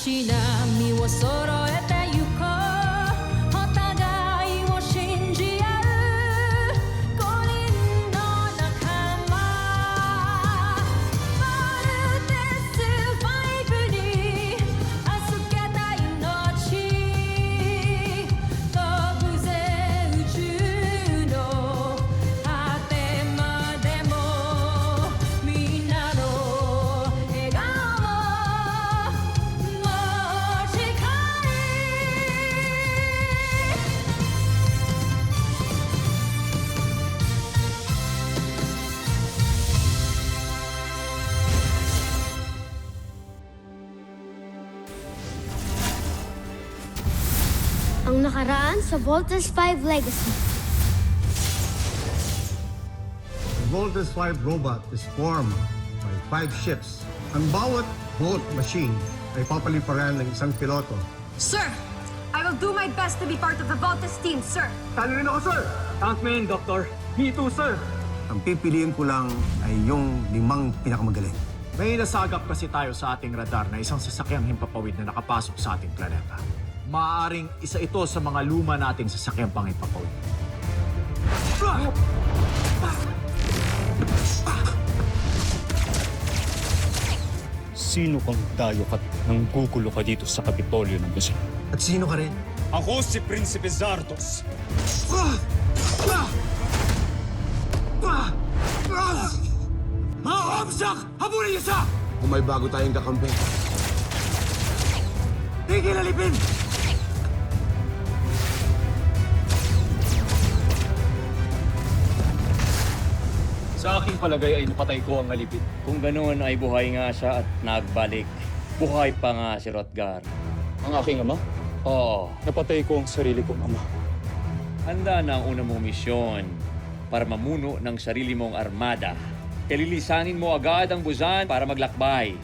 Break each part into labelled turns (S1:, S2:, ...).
S1: し波を揃えてゆこうお互いを信じ合う五人の仲間まるでスファイブに預けた命飛ぶぜ宇宙の果てまでもみんなの笑顔持ち帰り
S2: Ang nakaraan sa Voltes 5 Legacy.
S3: The Voltes 5 robot is formed by 5 ships. Ang bawat bolt machine ay papaliparan ng isang piloto.
S4: Sir, I will do my best to be part of the Voltes team, sir.
S3: Talo rin ako, sir!
S5: Tankman, Doctor. Me too, sir.
S3: Ang pipiliin ko lang ay yung 5 pinakamagaling.
S5: May nasagap kasi tayo sa ating radar na isang sasakyang himpapawid na nakapasok sa ating planeta. Maaaring isa ito sa mga luma nating sasakyang panghimpapawid.
S6: Sino kang dayo at nanggugulo ka dito sa Kapitolyo ng Luzon?
S3: At sino ka rin?
S6: Ako si Prinsipe Zardos.
S5: Mga kamsak! Habulin niyo siya!
S3: Kung may bago tayong kakampi.
S5: Tigil alipin! Sa aking palagay ay napatay ko ang alipin.
S7: Kung ganoon ay buhay nga siya at nagbalik. Buhay pa nga si Rotgar.
S6: Ang aking ama?
S7: Oo,
S6: Napatay ko ang sarili kong ama.
S7: handa na ang una mong misyon para mamuno ng sarili mong armada. Kalilisanin mo agad ang Buzan para maglakbay.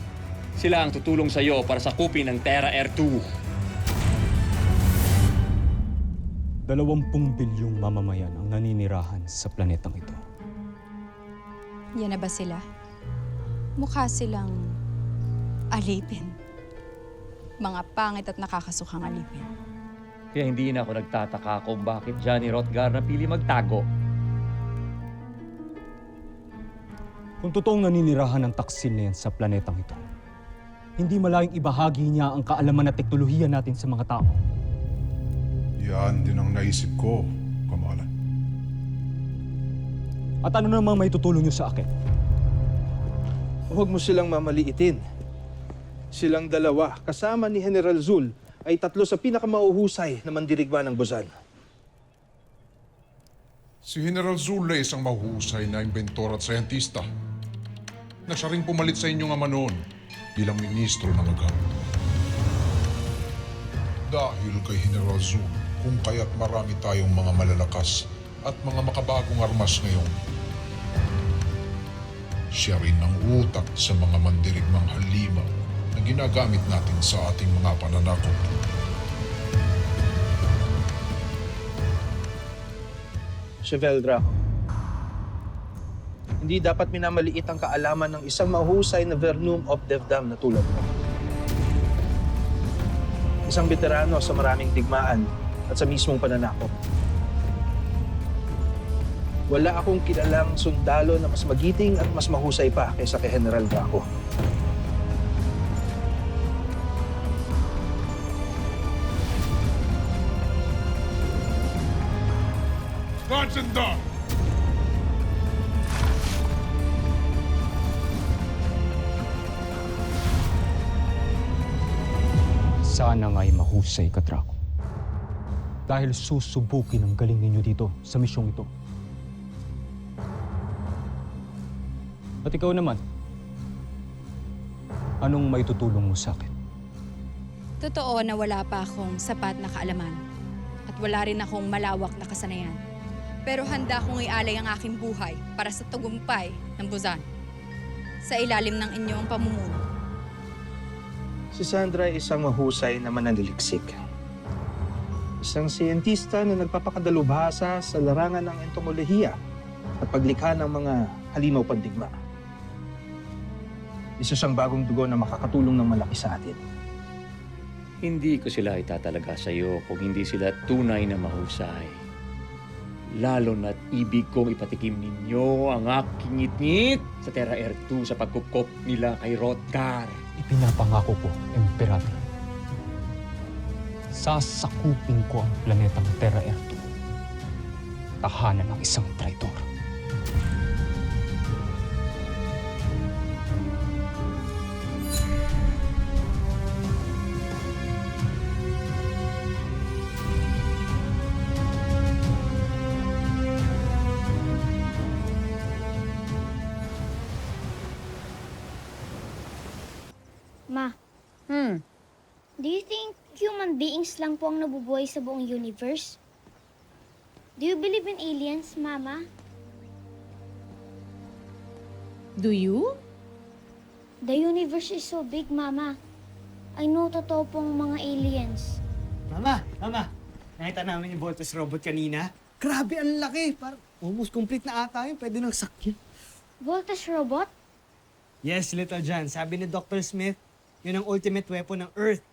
S7: Sila ang tutulong sa iyo para sakupin ang Terra Air 2.
S6: 20 bilyong mamamayan ang naninirahan sa planetang ito.
S8: Yan na ba sila? Mukha silang alipin. Mga pangit at nakakasukhang alipin.
S7: Kaya hindi na ako nagtataka kung bakit Johnny Rotgar napili magtago.
S6: Kung totoong naninirahan ang taksil na yan sa planetang ito, hindi malayong ibahagi niya ang kaalaman at teknolohiya natin sa mga tao.
S9: Yan din ang naisip ko, Kamala.
S6: At ano namang may tutulong niyo sa akin?
S10: Huwag mo silang mamaliitin. Silang dalawa, kasama ni General Zul, ay 3 sa pinakamauhusay na mandirigma ng Buzan.
S9: Si General Zul ay isang mahusay na inventor at sayentista na siya rin pumalit sa inyong ama noon bilang ministro ng agam. Dahil kay General Zul, kung kaya't marami tayong mga malalakas at mga makabagong armas ngayon. Siya rin ang utak sa mga mandirigmang halimaw na ginagamit natin sa ating mga pananakot.
S10: Chevel Draco. Hindi dapat minamaliit ang kaalaman ng isang mahusay na Vernum of Devdam na tulad mo. Isang veterano sa maraming digmaan at sa mismong pananakot. Wala akong kilalang sundalo na mas magiting at mas mahusay pa kaysa kay General Draco.
S9: Ganda!
S6: Sana nga'y mahusay ka, Draco. Dahil susubukin ang galing ninyo dito sa misyong ito. At ikaw naman, anong may tutulong mo sa akin?
S8: Totoo na wala pa akong sapat na kaalaman at wala rin akong malawak na kasanayan. Pero handa akong ialay ang aking buhay para sa tagumpay ng Buzan sa ilalim ng inyong pamumuno.
S10: Si Sandra ay isang mahusay na mananaliksik. Isang siyentista na nagpapakadalubhasa sa larangan ng entomolohiya at paglikha ng mga halimaw pandigma. Isa siyang bagong dugo na makakatulong ng malaki sa atin.
S7: Hindi ko sila itatalaga sa iyo kung hindi sila tunay na mahusay. Lalo na't ibig kong ipatikim ninyo ang aking ngit-ngit sa Terra Air 2 sa pagkupkop nila kay Rothgar.
S6: Ipinapangako ko, Emperador. Sasakupin ko ang planetang Terra Air 2. Tahanan ng isang traitor.
S2: Ma, do you think human beings lang po ang nabubuhay sa buong universe? Do you believe in aliens, Mama?
S1: Do you?
S2: The universe is so big, Mama. I know totoo pong mga aliens.
S11: Mama! Nakita namin yung Voltes robot kanina. Grabe, ang laki. Parang almost complete na ata yun. Pwede nang sakyan.
S2: Voltes robot?
S11: Yes, Little John. Sabi ni Dr. Smith, yun ang ultimate weapon ng Earth.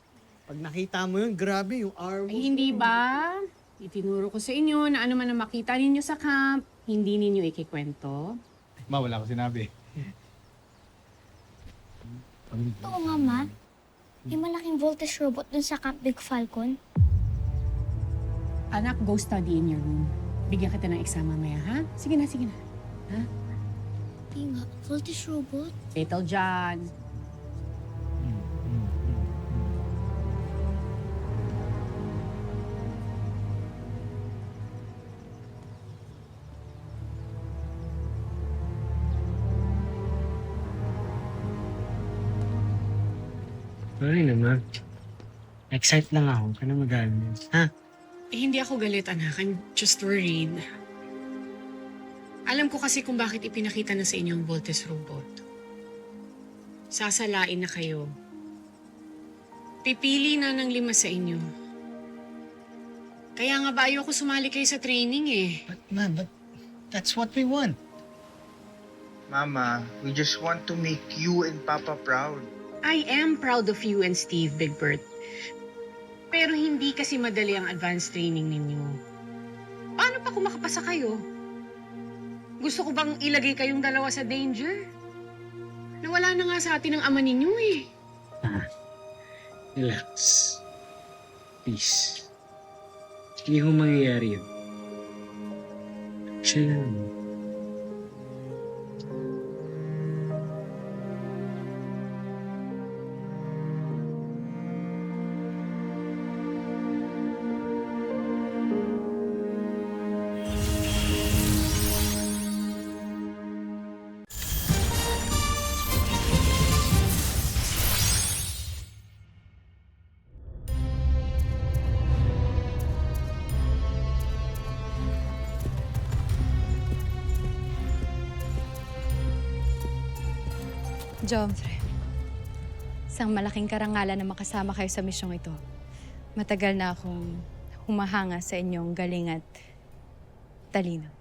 S11: Pag nakita mo yun, grabe yung arrow.
S1: Ay, hindi ba? Itinuro ko sa inyo na ano man ang makita ninyo sa camp, hindi ninyo ikikwento.
S6: Ma, wala ko sinabi.
S2: Oo nga, Ma. May malaking Voltes robot dun sa Camp Big Falcon.
S1: Anak, go study in your room. Bigyan kita ng exam mamaya, ha? Sige na. Ha?
S2: Hindi nga, Voltes robot.
S1: Little John.
S11: Ay naman. Excited lang ako. Huwag ka na magalit. Ha?
S1: Eh, hindi ako galit, anak. I'm just worried. Alam ko kasi kung bakit ipinakita na sa inyo ang Voltes robot. Sasalain na kayo. Pipili na ng 5 sa inyo. Kaya nga ba ayoko sumali kayo sa training eh.
S11: But that's what we want.
S12: Mama, we just want to make you and Papa proud.
S1: I am proud of you and Steve, Big Bird. Pero hindi kasi madali ang advanced training ninyo. Paano pa kung makapasa kayo? Gusto ko bang ilagay kayong dalawa sa danger? Nawala na nga sa atin ang ama ninyo eh.
S11: Relax. Please. Hindi ko mangyayari yun. Chill lang.
S8: Jomfre, isang malaking karangalan na makasama kayo sa misyong ito. Matagal na akong humahanga sa inyong galing at talino.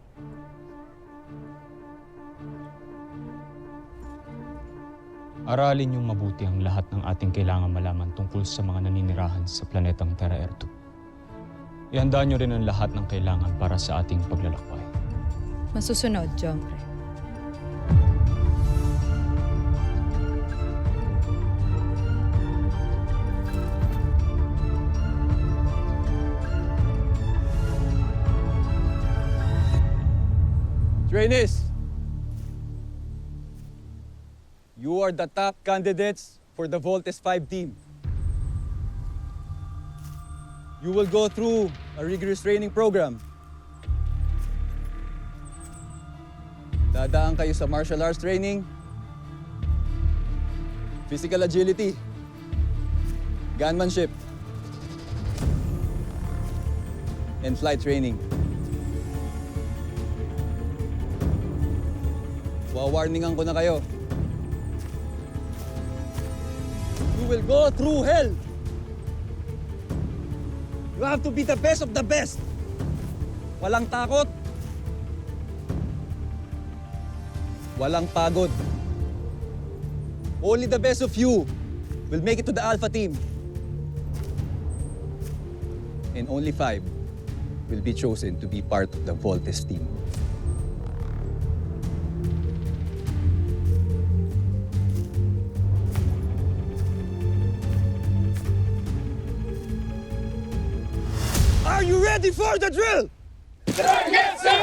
S6: Aralin niyong mabuti ang lahat ng ating kailangan malaman tungkol sa mga naninirahan sa planetang Terra Air 2. Ihanda niyo rin ang lahat ng kailangan para sa ating paglalakbay.
S8: Masusunod, Jomfre.
S13: Trainees, you are the top candidates for the Voltes 5 team. You will go through a rigorous training program. Dadaan kayo sa martial arts training, physical agility, gunmanship, and flight training. Wawarningan ko na kayo. You will go through hell. You have to be the best of the best. Walang takot. Walang pagod. Only the best of you will make it to the Alpha team. and only 5 will be chosen to be part of the Voltes team. Are you ready for the drill?
S7: Yes, sir!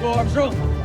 S13: Go, Armstrong!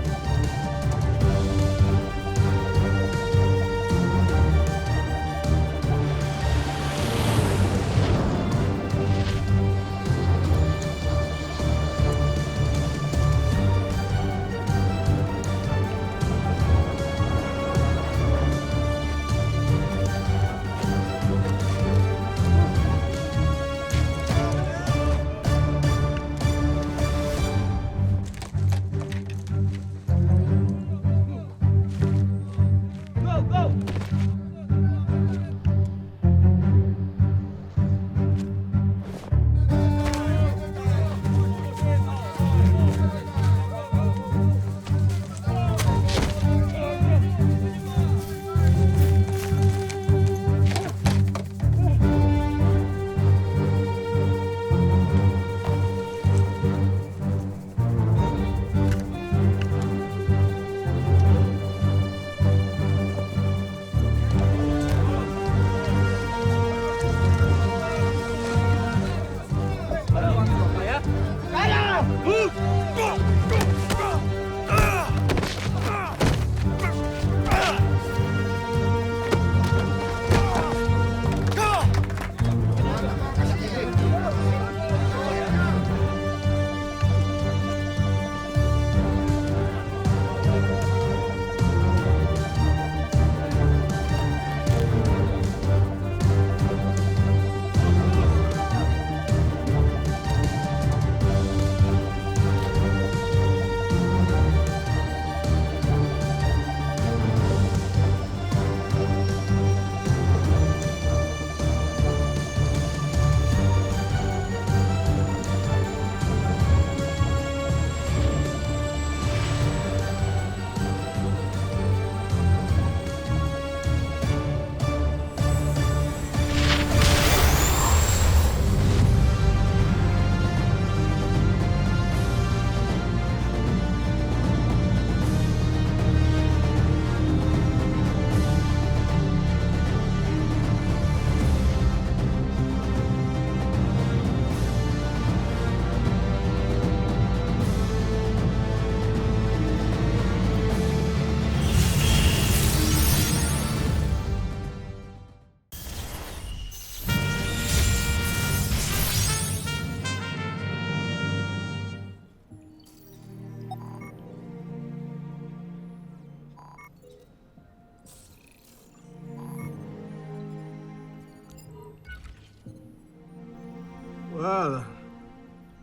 S3: Well,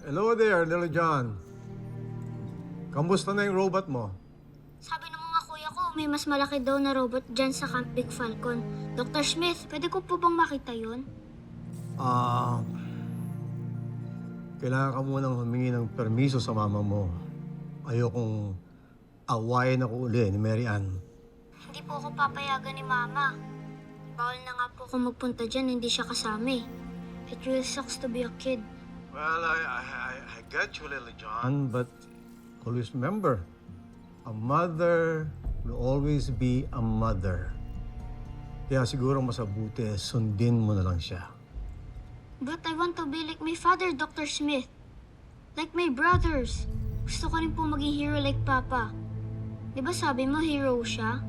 S3: hello there, Little John. Kamusta na yung robot mo?
S2: Sabi ng mga kuya ko, may mas malaki daw na robot dyan sa Camp Big Falcon. Dr. Smith, pwede ko po bang makita yun?
S3: Kailangan ka munang humingi ng permiso sa mama mo. Ayokong awayin ako uli ni Mary Ann.
S2: Hindi po ako papayagan ni Mama. Bawal na nga po ako magpunta dyan, hindi siya kasama eh. It really sucks to be a kid.
S3: Well, I get you, Little John, but always remember, a mother will always be a mother. Kaya siguro masabuti, sundin mo na lang siya.
S2: But I want to be like my father, Dr. Smith. Like my brothers. Gusto ko rin po maging hero like Papa. Di ba sabi mo hero siya?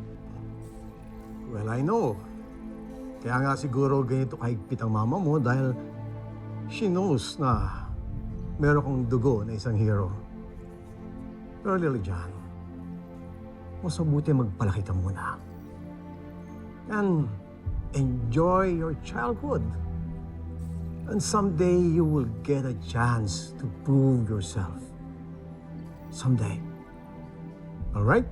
S3: Well, I know. Kaya nga siguro ganito kahigpit ang mama mo dahil she knows na meron kang dugo na isang hero. Pero Little John, mas mabuti magpalaki ka muna. And enjoy your childhood. And someday you will get a chance to prove yourself. Someday. All right?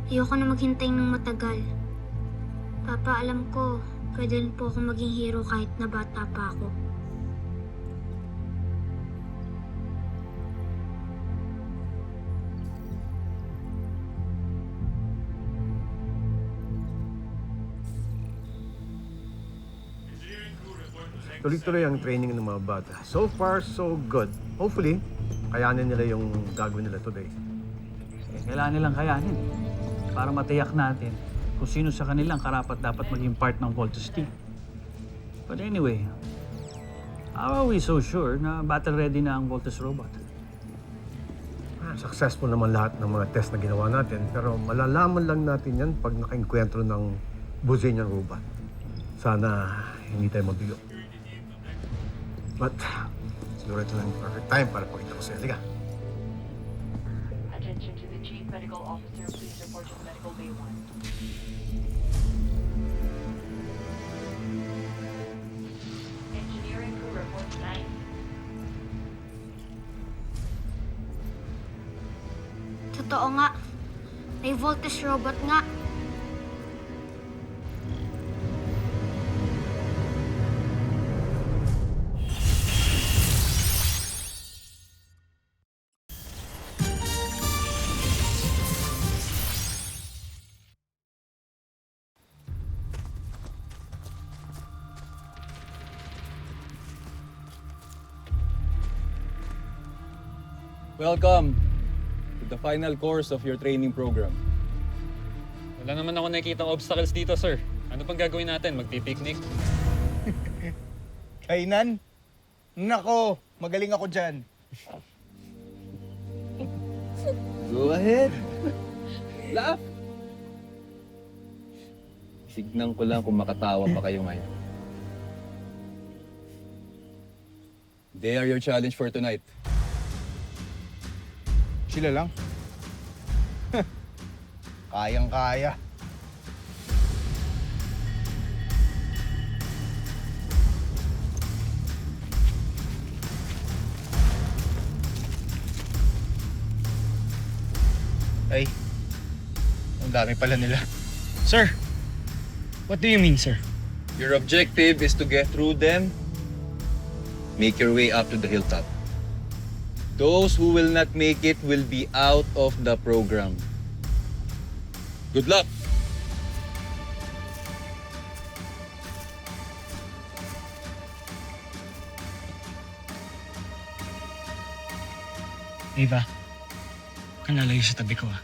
S2: Ayoko na maghintay ng matagal. Papa, alam ko, pwede rin po akong maging hero kahit na bata pa ako.
S3: Tuloy-tuloy ang training ng mga bata. So far, so good. Hopefully, kayanin nila yung gagawin nila today.
S14: Kailangan nilang kayanin para matiyak natin kung sino sa kanilang karapat dapat maging part ng Voltes team. But anyway, how are we so sure na battle ready na ang Voltes robot?
S3: Successful naman lahat ng mga test na ginawa natin, pero malalaman lang natin yan pag nakainkwentro ng Buzanian robot. Sana hindi tayo mabigo. But, siguro ito lang yung perfect time para pakita ko sa'yo. Liga.
S15: Attention to the Chief Medical Officer, please report to Medical Bay 1. Engineering crew report 9.
S2: Totoo nga. May Voltes robot nga.
S13: Welcome to the final course of your training program.
S6: Wala naman ako nakikitang obstacles dito, sir. Ano pang gagawin natin? Magpipiknik?
S12: Kainan? Nako, magaling ako dyan.
S13: Go ahead. Laugh. Signan ko lang kung makatawa pa kayo ngayon. They are your challenge for tonight.
S12: Sila lang. Kayang-kaya. Ay, ang dami pala nila.
S11: Sir, what do you mean, sir?
S13: Your objective is to get through them. Make your way up to the hilltop. Those who will not make it will be out of the program. Good luck!
S11: Ava, huwag kang lalayo sa tabi ko, ah.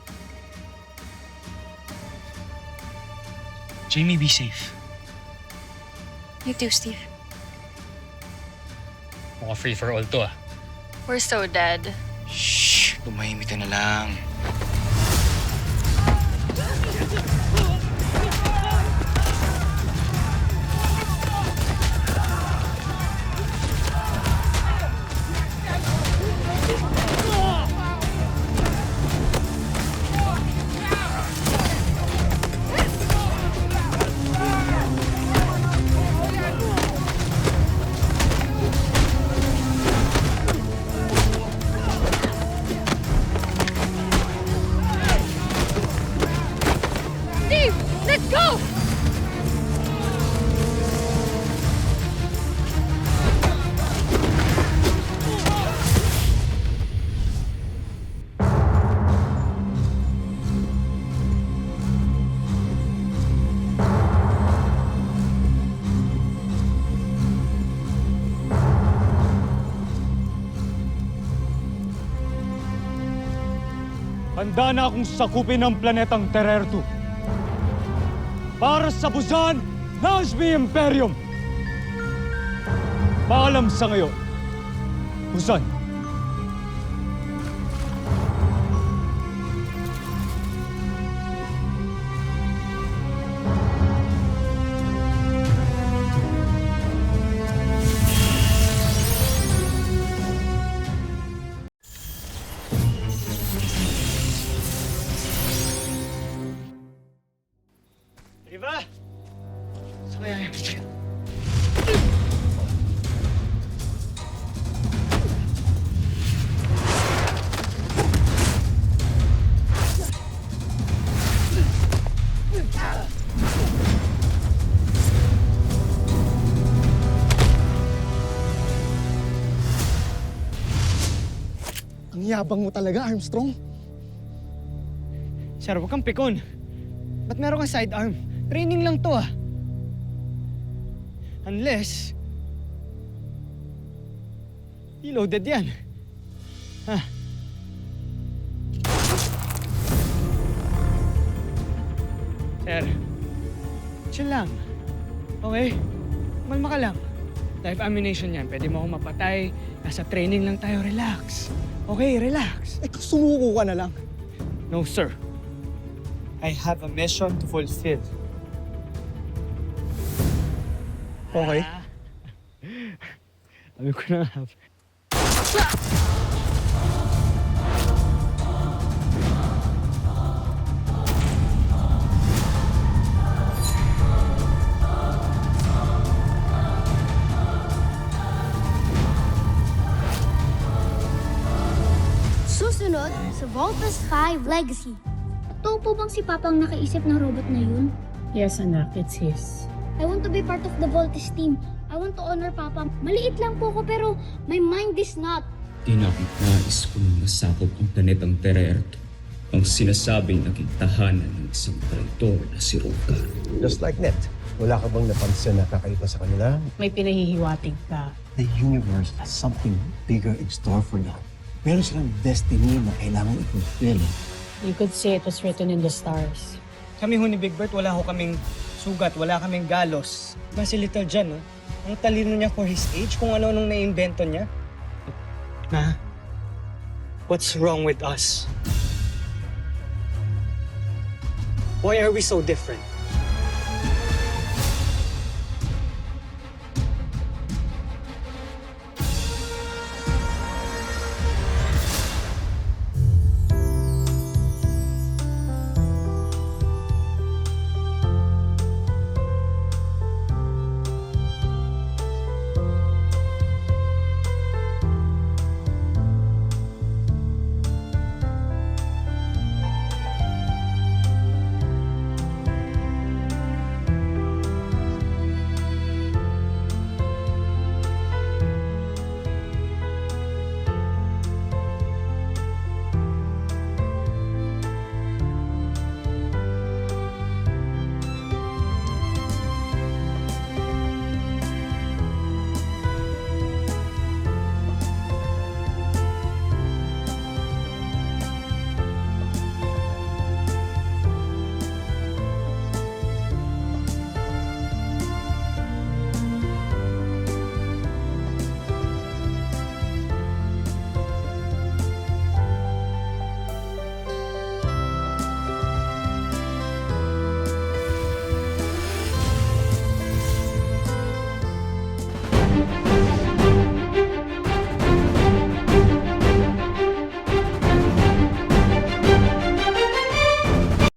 S11: Jamie, be safe.
S8: You too, Steve.
S6: Mukhang free for all to, ah.
S8: We're so dead.
S11: Shh! Tumahimik ka na lang.
S8: Steve, let's go!
S6: Handa na akong sakupin ang planetang Terertu para sa Busan Nazmi Imperium. Paalam sa ngayon, Busan.
S11: Ava! Saan kaya yung... Ang yabang mo talaga, Armstrong. Sir, huwag kang pikon. Ba't meron kang sidearm? Training lang to Unless... Reloaded yan. Ha? Sir, chill lang. Okay? Malma ka lang. Live ammunition yan. Pwede mo akong mapatay. Nasa training lang tayo. Relax. Okay, relax. Eh, sumuko ka na lang. No, sir. I have a mission to fulfill. Okay? Sabi ko na nga.
S2: Susunod sa Voltus 5 Legacy. Totoo po bang si Papa ang nakaisip ng robot na yun?
S1: Yes, anak. It's his.
S2: I want to be part of the Voltus team. I want to honor Papa. Maliit lang po ako pero my mind is not.
S6: Nais ko nang masakop ang planetang Terra-Erto. Ang sinasabing naging tahanan ng isang traitor na si Rocar.
S3: Just like Net. Wala ka bang napansin na kakaiba sa kanila?
S1: May pinahihiwatig ka.
S3: The universe has something bigger in store for them. Meron silang destiny na kailangan i-fulfill.
S1: You could say it was written in the stars.
S11: Kami ho ni Big Bert, wala ho kaming sugat, wala kaming galos. Diba si Little John, ang talino niya for his age, kung ano-anong naimbento niya. Ma, what's wrong with us? Why are we so different?